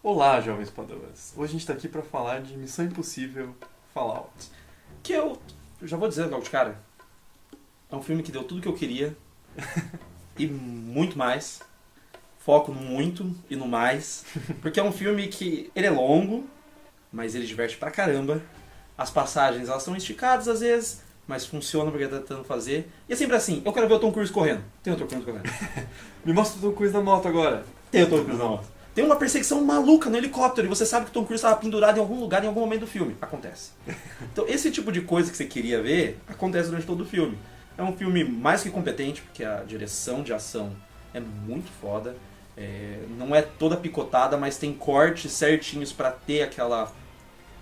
Olá, jovens padawans. Hoje a gente tá aqui pra falar de Missão Impossível Fallout. Que eu já vou dizer logo de cara. É um filme que deu tudo que eu queria. E muito mais. Foco no muito e no mais. Porque é um filme que ele é longo, mas ele diverte pra caramba. As passagens, elas são esticadas às vezes, mas funciona porque tá tentando fazer. E é sempre assim, eu quero ver o Tom Cruise correndo. Tem o Tom Cruise correndo. Me mostra o Tom Cruise na moto agora. Tem o Tom Cruise na moto. Tem uma perseguição maluca no helicóptero e você sabe que o Tom Cruise estava pendurado em algum lugar em algum momento do filme. Acontece. Então esse tipo de coisa que você queria ver, acontece durante todo o filme. É um filme mais que competente, porque a direção de ação é muito foda. Não é toda picotada, mas tem cortes certinhos pra ter aquela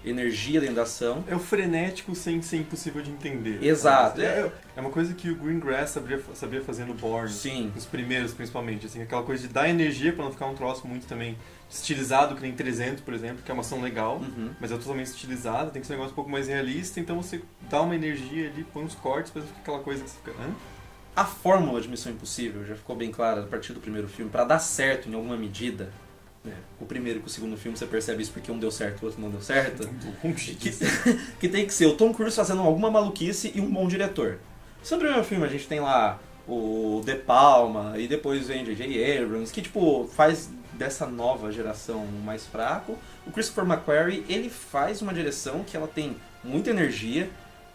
energia dentro da ação. É o frenético sem ser impossível de entender. Exato. É uma coisa que o Greengrass sabia fazer no Bourne. Sim. Os primeiros, principalmente. Assim, aquela coisa de dar energia pra não ficar um troço muito também estilizado, que nem 300, por exemplo, que é uma ação legal, mas é totalmente estilizada, tem que ser um negócio um pouco mais realista, então você dá uma energia ali, põe uns cortes pra ficar aquela coisa que você fica... Hã? A fórmula de Missão Impossível já ficou bem clara a partir do primeiro filme. Pra dar certo em alguma medida, o primeiro e o segundo filme você percebe isso porque um deu certo e o outro não deu certo, que tem que ser o Tom Cruise fazendo alguma maluquice e um bom diretor. Se no primeiro filme a gente tem lá o De Palma e depois vem J.J. Abrams, que tipo faz dessa nova geração mais fraco, o Christopher McQuarrie ele faz uma direção que ela tem muita energia,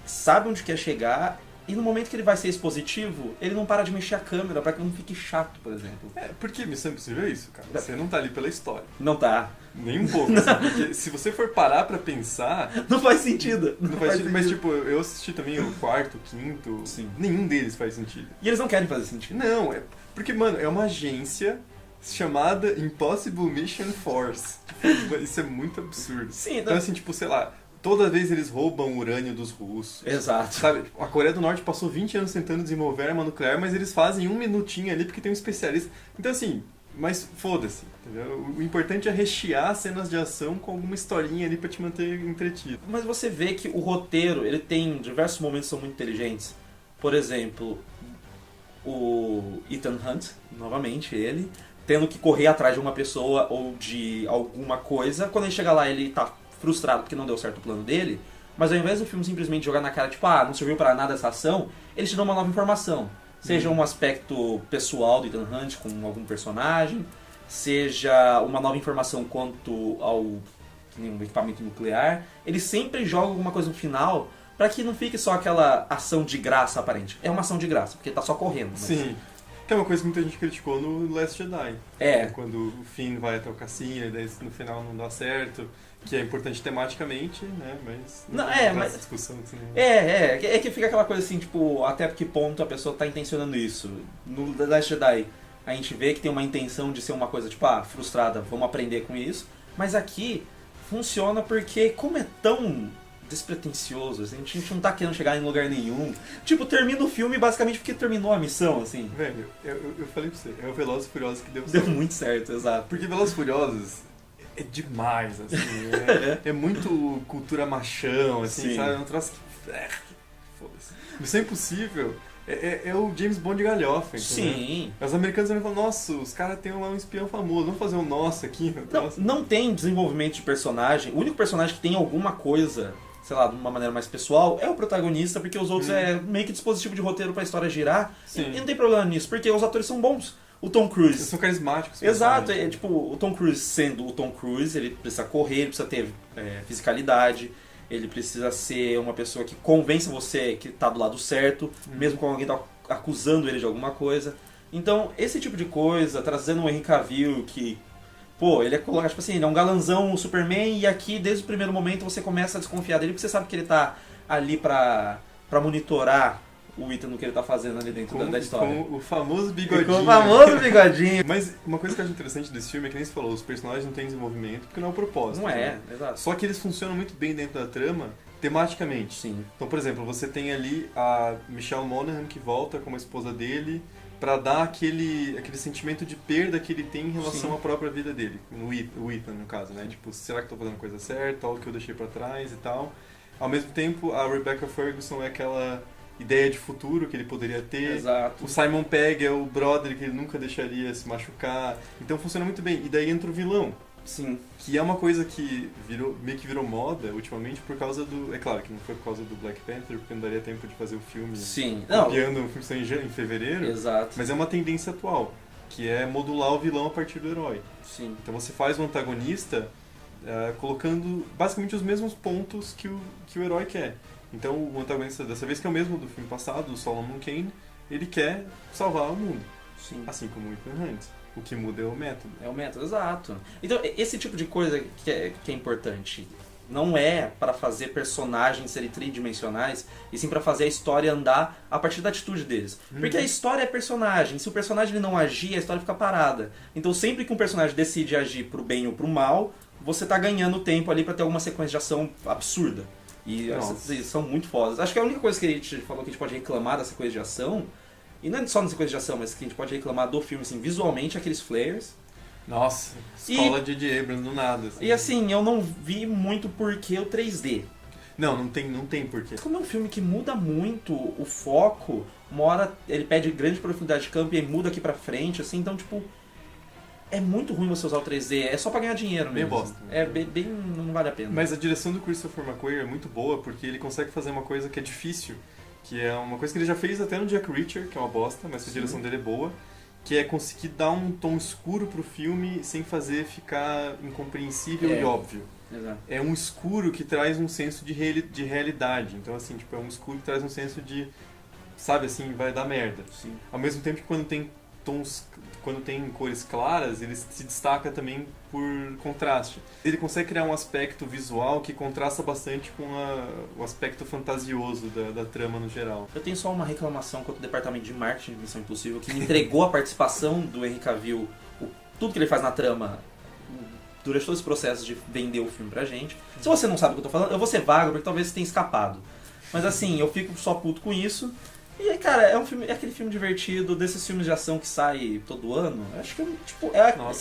sabe onde quer chegar. E no momento que ele vai ser expositivo, ele não para de mexer a câmera pra que não fique chato, por exemplo. Porque Missão Impossível é isso, cara. Você não tá ali pela história. Não tá. Nem um pouco, assim, porque se você for parar pra pensar... Não faz sentido. Não faz sentido, mas tipo, eu assisti também o quarto, o quinto... Sim. Nenhum deles faz sentido. E eles não querem fazer sentido. Não, porque, mano, é uma agência chamada Impossible Mission Force. Tipo, isso é muito absurdo. Sim, então assim, tipo, sei lá... Toda vez eles roubam o urânio dos russos. Exato. Sabe, a Coreia do Norte passou 20 anos tentando desenvolver arma nuclear, mas eles fazem um minutinho ali porque tem um especialista. Então assim, mas foda-se, entendeu? O importante é rechear cenas de ação com alguma historinha ali pra te manter entretido. Mas você vê que o roteiro, ele tem diversos momentos que são muito inteligentes. Por exemplo, o Ethan Hunt, novamente ele, tendo que correr atrás de uma pessoa ou de alguma coisa. Quando ele chega lá, ele tá frustrado porque não deu certo o plano dele, mas ao invés do filme simplesmente jogar na cara, tipo, não serviu pra nada essa ação, eles te dão uma nova informação. Seja um aspecto pessoal do Ethan Hunt com algum personagem, seja uma nova informação quanto ao equipamento nuclear. Eles sempre jogam alguma coisa no final pra que não fique só aquela ação de graça aparente. É uma ação de graça, porque tá só correndo. Mas... Sim. Que é uma coisa que muita gente criticou no Last Jedi. Quando o Finn vai até o cassino e daí no final não dá certo. Que é importante tematicamente, né? Mas não mas discussão assim. É que fica aquela coisa assim, tipo, até que ponto a pessoa tá intencionando isso. No The Last Jedi, a gente vê que tem uma intenção de ser uma coisa, tipo, frustrada, vamos aprender com isso. Mas aqui funciona porque, como é tão despretensioso, assim, a gente não tá querendo chegar em lugar nenhum. Tipo, termina o filme basicamente porque terminou a missão, assim. Velho, eu falei pra você, é o Velozes e Furiosos que deu certo. Deu muito certo, exato. Porque Velozes e Furiosos é demais, assim. É muito cultura machão, assim, sabe? É um troço que... foda-se. Missão Impossível é o James Bond galhofa, entendeu? Sim. Os americanos vão falar, nossa, os caras têm lá um espião famoso, vamos fazer o nosso aqui. Não tem desenvolvimento de personagem. O único personagem que tem alguma coisa, sei lá, de uma maneira mais pessoal, é o protagonista, porque os outros é meio que dispositivo de roteiro pra história girar. E não tem problema nisso, porque os atores são bons. O Tom Cruise... Eles são carismáticos. Exato, tipo, o Tom Cruise sendo o Tom Cruise, ele precisa correr, ele precisa ter fisicalidade, ele precisa ser uma pessoa que convence você que tá do lado certo, mesmo quando alguém tá acusando ele de alguma coisa. Então, esse tipo de coisa, trazendo o Henry Cavill, que, ele é colocado, tipo assim, ele é um galanzão, o Superman, e aqui, desde o primeiro momento, você começa a desconfiar dele, porque você sabe que ele tá ali pra monitorar o Ethan no que ele tá fazendo ali dentro da história. Com o famoso bigodinho. Com o famoso bigodinho. Mas uma coisa que eu acho interessante desse filme é que nem você falou, os personagens não têm desenvolvimento porque não é o propósito. Não é, exato. Só que eles funcionam muito bem dentro da trama, tematicamente. Sim. Então, por exemplo, você tem ali a Michelle Monaghan que volta como a esposa dele pra dar aquele sentimento de perda que ele tem em relação à própria vida dele. O Ethan, no caso, né? Tipo, será que eu tô fazendo a coisa certa? Olha o que eu deixei pra trás e tal. Ao mesmo tempo, a Rebecca Ferguson é aquela ideia de futuro que ele poderia ter. Exato. O Simon Pegg é o brother que ele nunca deixaria se machucar. Então funciona muito bem. E daí entra o vilão. Sim. Que é uma coisa que meio que virou moda ultimamente por causa do... É claro que não foi por causa do Black Panther, porque não daria tempo de fazer o filme Sim. copiando um filme em fevereiro. Exato. Mas é uma tendência atual, que é modular o vilão a partir do herói. Sim. Então você faz o antagonista colocando basicamente os mesmos pontos que o herói quer. Então o antagonista dessa vez, que é o mesmo do filme passado, o Solomon Kane, ele quer salvar o mundo. Sim. Assim como o Ethan Hunt. O que muda é o método. É o método, exato. Então, esse tipo de coisa que é importante não é para fazer personagens serem tridimensionais, e sim para fazer a história andar a partir da atitude deles. Porque a história é personagem. Se o personagem ele não agir, a história fica parada. Então, sempre que um personagem decide agir pro bem ou pro mal, você tá ganhando tempo ali para ter alguma sequência de ação absurda. E essas são muito fodas. Acho que a única coisa que a gente falou que a gente pode reclamar da sequência de ação, e não é só na sequência de ação, mas que a gente pode reclamar do filme, assim, visualmente, aqueles flares. Nossa, escola de J.J. Abrams do nada. Assim. E assim, eu não vi muito porquê o 3D. Não tem porquê. Como é um filme que muda muito o foco, uma hora ele pede grande profundidade de campo e aí muda aqui pra frente, assim, então, tipo... É muito ruim você usar o 3D, é só pra ganhar dinheiro mesmo. Bem bosta. É bem não vale a pena. Mas a direção do Christopher McQuarrie é muito boa, porque ele consegue fazer uma coisa que é difícil, que é uma coisa que ele já fez até no Jack Reacher, que é uma bosta, mas a direção dele é boa, que é conseguir dar um tom escuro pro filme sem fazer ficar incompreensível e óbvio. Exato. É um escuro que traz um senso de realidade. Então, assim, tipo, é um escuro que traz um senso de, sabe, assim, vai dar merda. Sim. Ao mesmo tempo que quando tem cores claras, ele se destaca também por contraste. Ele consegue criar um aspecto visual que contrasta bastante com o aspecto fantasioso da trama no geral. Eu tenho só uma reclamação contra o departamento de marketing de Missão Impossível, que entregou a participação do Henry Cavill, tudo que ele faz na trama, durante todo esse processo de vender o filme pra gente. Se você não sabe o que eu tô falando, eu vou ser vago, porque talvez você tenha escapado. Mas assim, eu fico só puto com isso. E, cara, é aquele filme divertido, desses filmes de ação que sai todo ano. Acho que, tipo,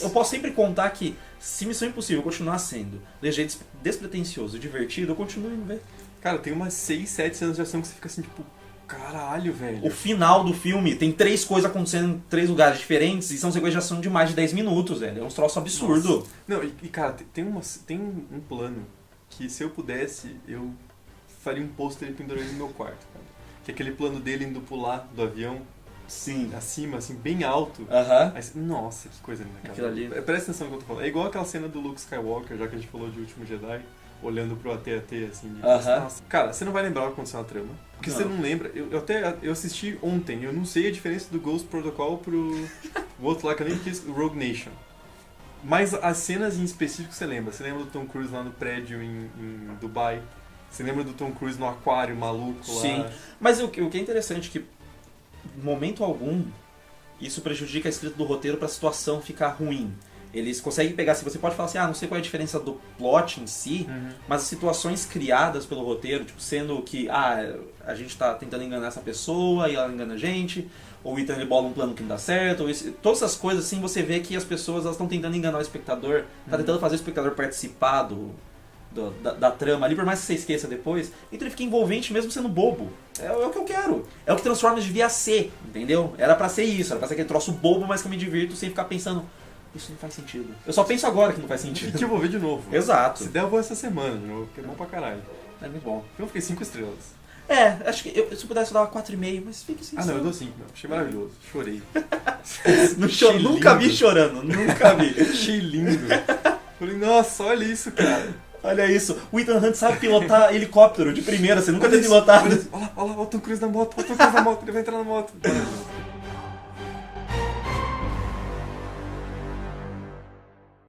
eu posso sempre contar que se Missão Impossível continuar sendo ligeiro, despretensioso e divertido, eu continuo indo ver. Cara, tem umas 6, 7 cenas de ação que você fica assim, tipo, caralho, velho. O final do filme tem 3 coisas acontecendo em 3 lugares diferentes e são sequências de ação de mais de 10 minutos, velho. É um troço absurdo. Nossa. Não, cara, tem um plano que se eu pudesse, eu faria um pôster e penduraria no meu quarto, cara. Que é aquele plano dele indo pular do avião. Sim. Acima, assim, bem alto. Nossa, que coisa linda, cara. Aquilo ali. Presta atenção no que eu tô falando. É igual aquela cena do Luke Skywalker, já que a gente falou de Último Jedi, olhando pro AT-AT, assim. Nossa. Cara, você não vai lembrar o que aconteceu na trama. Porque você não lembra. Eu assisti ontem, eu não sei a diferença do Ghost Protocol pro o outro lá que eu nem quis, o Rogue Nation. Mas as cenas em específico você lembra. Você lembra do Tom Cruise lá no prédio em Dubai? Você lembra do Tom Cruise no aquário maluco lá? Sim, mas o que é interessante é que, em momento algum, isso prejudica a escrita do roteiro para a situação ficar ruim. Eles conseguem pegar, se você pode falar assim, não sei qual é a diferença do plot em si, mas as situações criadas pelo roteiro, tipo, sendo que, a gente tá tentando enganar essa pessoa e ela engana a gente, ou então ele bola um plano que não dá certo, todas essas coisas assim, você vê que as pessoas estão tentando enganar o espectador, tá tentando fazer o espectador participar da trama ali, por mais que você esqueça depois, então ele fica envolvente mesmo sendo bobo. É o que eu quero. É o que Transformers devia ser, entendeu? Era pra ser isso, era pra ser aquele troço bobo, mas que eu me divirto sem ficar pensando, isso não faz sentido. Eu só penso agora que não faz sentido. E que eu vou ver de novo. Exato. Se der, eu vou essa semana de novo, porque é bom pra caralho. É muito bom. Eu fiquei 5 estrelas. Acho que se eu pudesse eu dava 4,5, mas fica assim. Não, eu dou 5, achei maravilhoso. Chorei. Nunca vi chorando, nunca vi. Achei lindo. Falei, nossa, olha isso, cara. Olha isso, o Ethan Hunt sabe pilotar helicóptero de primeira, você nunca teve pilotado. Olha lá, o Tom Cruise na moto, ele vai entrar na moto.